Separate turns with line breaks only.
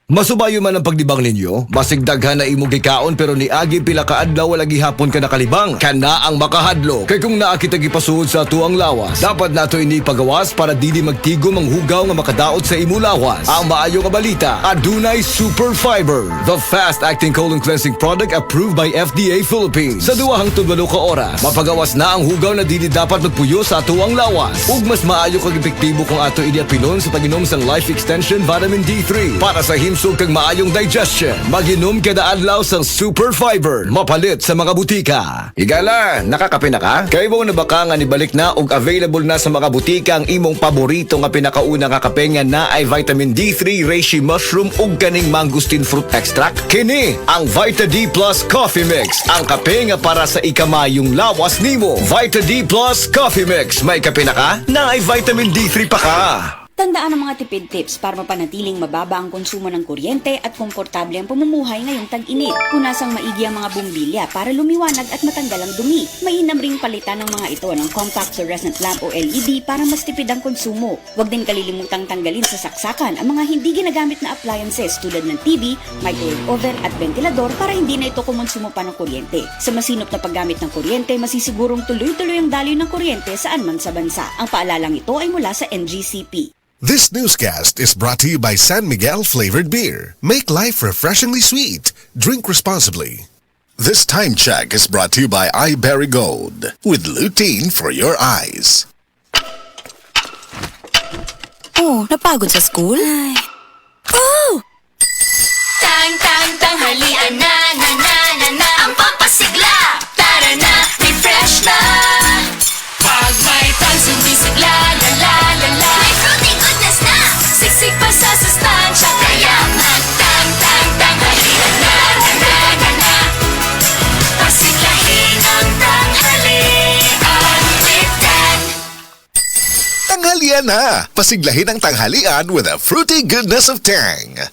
Masubayo man ang pagdibang ninyo, masigdaghan na imong gikaon pero ni agi pila ka adlaw wala gihapon ka nakalibang. Kana ang makahadlo. Kay kung naa kita gipasuod sa tuang lawas, dapat nato ini pagawas para dili magtigom ang hugaw nga makadaot sa imo lawas. Ang maayo nga balita, adunay Super Fiber, the fast-acting colon cleansing product approved by FDA Philippines. Sa 2-8 ka oras, mapagawas na ang hugaw na dili dapat magpuyo sa tuang lawas. Ug mas maayo kag epektibo kung ato ini apilon sa pag-inom sang Life Extension Vitamin D3 para sa himsog kag maayong digestion. Mag-inom kada adlaw sang Super Fiber, mapalit sa mga butika. Higala, nakakape na ka? Kay mo na baka nga nibalik na ug available na sa mga butika ang imong paborito nga pinakauna nga kape nga na ay vitamin D3, reishi mushroom ug kaning mangosteen fruit extract? Kini ang Vita D Plus Coffee Mix, ang kape nga para sa ikamayong lawas nimo. Vita D Plus Coffee Mix, may kape na ka? Na ay vitamin D3 pa ka.
Tandaan ang mga tipid tips para mapanatiling mababa ang konsumo ng kuryente at komportable ang pamumuhay ngayong tag-init. Punasang maigi ang mga bumbilya para lumiwanag at matanggal ang dumi. Mainam ring palitan ng mga ito ng compact fluorescent lamp o LED para mas tipid ang konsumo. Huwag din kalilimutang tanggalin sa saksakan ang mga hindi ginagamit na appliances tulad ng TV, microwave oven at ventilador para hindi na ito kumonsumo pa ng kuryente. Sa masinop na paggamit ng kuryente, masisigurong tuloy-tuloy ang daloy ng kuryente saan man sa bansa. Ang paalalang ito ay mula sa NGCP.
This newscast is brought to you by San Miguel Flavored Beer. Make life refreshingly sweet. Drink responsibly. This time check is brought to you by iBerry Gold with lutein for your eyes.
Oh, napagod sa school? Ay. Oh!
Tanghalian na, ang pampasigla. Tara na, refresh na. Pag may tangs, hindi sigla, la. May fruity goodness na. Siksik pa sa sustansya. Kaya tanghalian na. Pasiglahin ang tanghalian with Dan.
Tanghalian na! Pasiglahin ang tanghalian with a fruity goodness of tang.